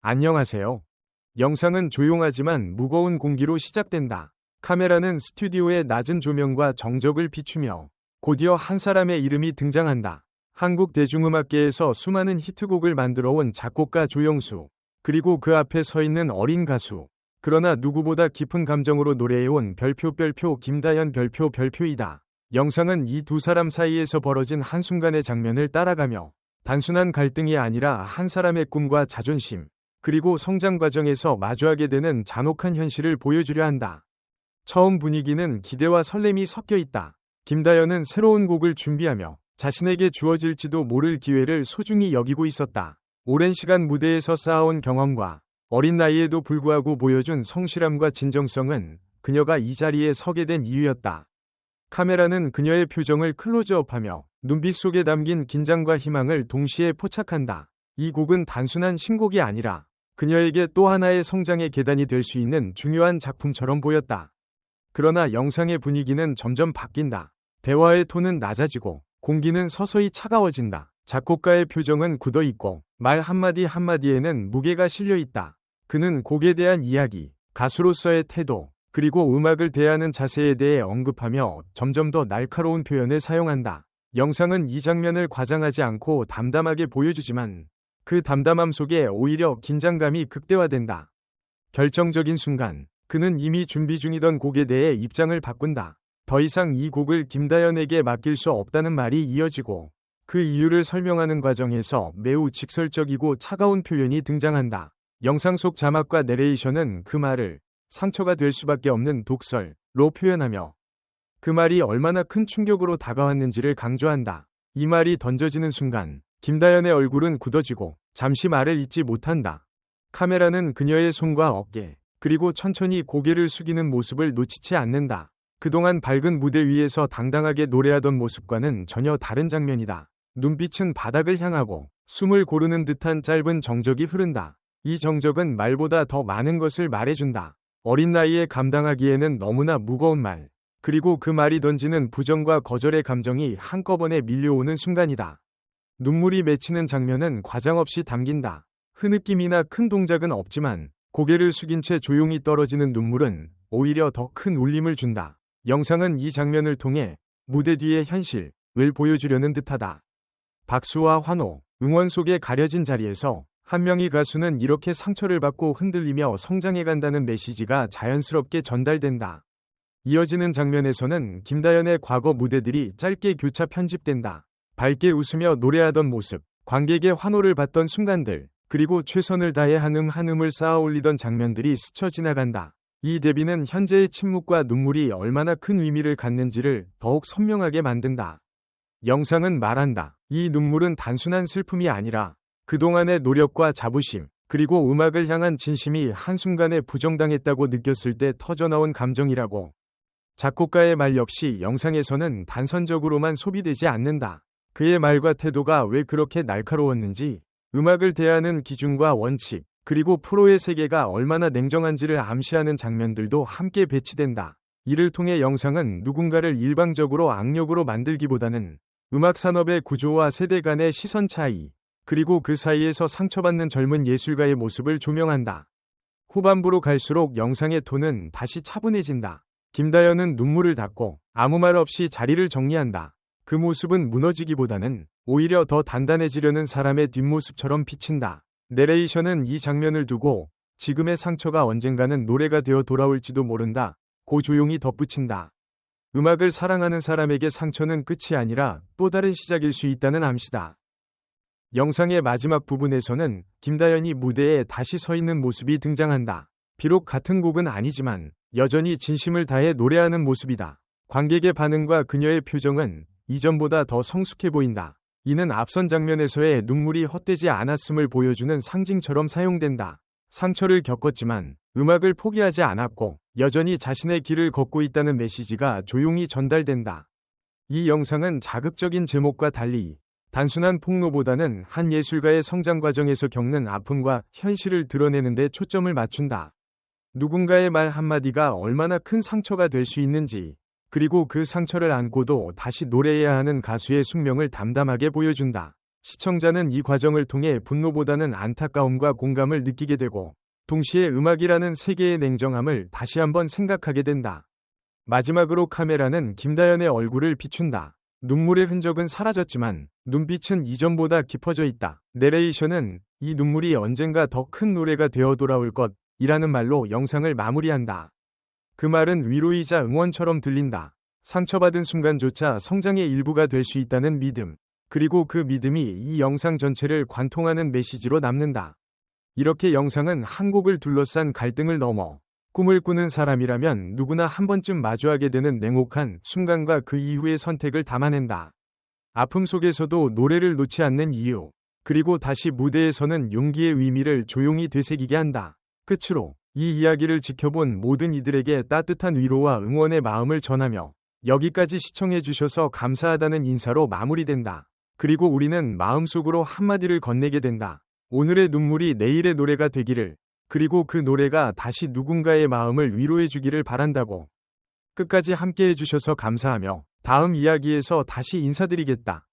안녕하세요. 영상은 조용하지만 무거운 공기로 시작된다. 카메라는 스튜디오의 낮은 조명과 정적을 비추며 곧이어 한 사람의 이름이 등장한다. 한국 대중음악계에서 수많은 히트곡을 만들어 온 작곡가 조영수, 그리고 그 앞에 서 있는 어린 가수. 그러나 누구보다 깊은 감정으로 노래해온 별표 김다연 별표이다. 영상은 이 두 사람 사이에서 벌어진 한순간의 장면을 따라가며 단순한 갈등이 아니라 한 사람의 꿈과 자존심, 그리고 성장 과정에서 마주하게 되는 잔혹한 현실을 보여주려 한다. 처음 분위기는 기대와 설렘이 섞여 있다. 김다연은 새로운 곡을 준비하며 자신에게 주어질지도 모를 기회를 소중히 여기고 있었다. 오랜 시간 무대에서 쌓아온 경험과 어린 나이에도 불구하고 보여준 성실함과 진정성은 그녀가 이 자리에 서게 된 이유였다. 카메라는 그녀의 표정을 클로즈업하며 눈빛 속에 담긴 긴장과 희망을 동시에 포착한다. 이 곡은 단순한 신곡이 아니라 그녀에게 또 하나의 성장의 계단이 될 수 있는 중요한 작품처럼 보였다. 그러나 영상의 분위기는 점점 바뀐다. 대화의 톤은 낮아지고 공기는 서서히 차가워진다. 작곡가의 표정은 굳어있고 말 한마디 한마디에는 무게가 실려있다. 그는 곡에 대한 이야기, 가수로서의 태도, 그리고 음악을 대하는 자세에 대해 언급하며 점점 더 날카로운 표현을 사용한다. 영상은 이 장면을 과장하지 않고 담담하게 보여주지만 그 담담함 속에 오히려 긴장감이 극대화된다. 결정적인 순간, 그는 이미 준비 중이던 곡에 대해 입장을 바꾼다. 더 이상 이 곡을 김다연에게 맡길 수 없다는 말이 이어지고 그 이유를 설명하는 과정에서 매우 직설적이고 차가운 표현이 등장한다. 영상 속 자막과 내레이션은 그 말을 상처가 될 수밖에 없는 독설로 표현하며 그 말이 얼마나 큰 충격으로 다가왔는지를 강조한다. 이 말이 던져지는 순간 김다연의 얼굴은 굳어지고 잠시 말을 잇지 못한다. 카메라는 그녀의 손과 어깨, 그리고 천천히 고개를 숙이는 모습을 놓치지 않는다. 그동안 밝은 무대 위에서 당당하게 노래하던 모습과는 전혀 다른 장면이다. 눈빛은 바닥을 향하고 숨을 고르는 듯한 짧은 정적이 흐른다. 이 정적은 말보다 더 많은 것을 말해준다. 어린 나이에 감당하기에는 너무나 무거운 말, 그리고 그 말이 던지는 부정과 거절의 감정이 한꺼번에 밀려오는 순간이다. 눈물이 맺히는 장면은 과장 없이 담긴다. 흐느낌이나 큰 동작은 없지만 고개를 숙인 채 조용히 떨어지는 눈물은 오히려 더 큰 울림을 준다. 영상은 이 장면을 통해 무대 뒤의 현실을 보여주려는 듯하다. 박수와 환호, 응원 속에 가려진 자리에서 한 명의 가수는 이렇게 상처를 받고 흔들리며 성장해간다는 메시지가 자연스럽게 전달된다. 이어지는 장면에서는 김다연의 과거 무대들이 짧게 교차 편집된다. 밝게 웃으며 노래하던 모습, 관객의 환호를 받던 순간들, 그리고 최선을 다해 한음을 쌓아 올리던 장면들이 스쳐 지나간다. 이 대비는 현재의 침묵과 눈물이 얼마나 큰 의미를 갖는지를 더욱 선명하게 만든다. 영상은 말한다. 이 눈물은 단순한 슬픔이 아니라 그동안의 노력과 자부심, 그리고 음악을 향한 진심이 한순간에 부정당했다고 느꼈을 때 터져나온 감정이라고. 작곡가의 말 역시 영상에서는 단선적으로만 소비되지 않는다. 그의 말과 태도가 왜 그렇게 날카로웠는지, 음악을 대하는 기준과 원칙, 그리고 프로의 세계가 얼마나 냉정한지를 암시하는 장면들도 함께 배치된다. 이를 통해 영상은 누군가를 일방적으로 악력으로 만들기보다는 음악 산업의 구조와 세대 간의 시선 차이, 그리고 그 사이에서 상처받는 젊은 예술가의 모습을 조명한다. 후반부로 갈수록 영상의 톤은 다시 차분해진다. 김다연은 눈물을 닦고 아무 말 없이 자리를 정리한다. 그 모습은 무너지기보다는 오히려 더 단단해지려는 사람의 뒷모습처럼 비친다. 내레이션은 이 장면을 두고 지금의 상처가 언젠가는 노래가 되어 돌아올지도 모른다 고 조용히 덧붙인다. 음악을 사랑하는 사람에게 상처는 끝이 아니라 또 다른 시작일 수 있다는 암시다. 영상의 마지막 부분에서는 김다연이 무대에 다시 서 있는 모습이 등장한다. 비록 같은 곡은 아니지만 여전히 진심을 다해 노래하는 모습이다. 관객의 반응과 그녀의 표정은 이전보다 더 성숙해 보인다. 이는 앞선 장면에서의 눈물이 헛되지 않았음을 보여주는 상징처럼 사용된다. 상처를 겪었지만 음악을 포기하지 않았고 여전히 자신의 길을 걷고 있다는 메시지가 조용히 전달된다. 이 영상은 자극적인 제목과 달리 단순한 폭로보다는 한 예술가의 성장 과정에서 겪는 아픔과 현실을 드러내는 데 초점을 맞춘다. 누군가의 말 한마디가 얼마나 큰 상처가 될 수 있는지, 그리고 그 상처를 안고도 다시 노래해야 하는 가수의 숙명을 담담하게 보여준다. 시청자는 이 과정을 통해 분노보다는 안타까움과 공감을 느끼게 되고, 동시에 음악이라는 세계의 냉정함을 다시 한번 생각하게 된다. 마지막으로 카메라는 김다연의 얼굴을 비춘다. 눈물의 흔적은 사라졌지만 눈빛은 이전보다 깊어져 있다. 내레이션은 이 눈물이 언젠가 더 큰 노래가 되어 돌아올 것이라는 말로 영상을 마무리한다. 그 말은 위로이자 응원처럼 들린다. 상처받은 순간조차 성장의 일부가 될 수 있다는 믿음. 그리고 그 믿음이 이 영상 전체를 관통하는 메시지로 남는다. 이렇게 영상은 한 곡을 둘러싼 갈등을 넘어 꿈을 꾸는 사람이라면 누구나 한 번쯤 마주하게 되는 냉혹한 순간과 그 이후의 선택을 담아낸다. 아픔 속에서도 노래를 놓지 않는 이유, 그리고 다시 무대에 서는 용기의 의미를 조용히 되새기게 한다. 끝으로 이 이야기를 지켜본 모든 이들에게 따뜻한 위로와 응원의 마음을 전하며 여기까지 시청해 주셔서 감사하다는 인사로 마무리된다. 그리고 우리는 마음속으로 한마디를 건네게 된다. 오늘의 눈물이 내일의 노래가 되기를, 그리고 그 노래가 다시 누군가의 마음을 위로해 주기를 바란다고. 끝까지 함께 해주셔서 감사하며 다음 이야기에서 다시 인사드리겠다.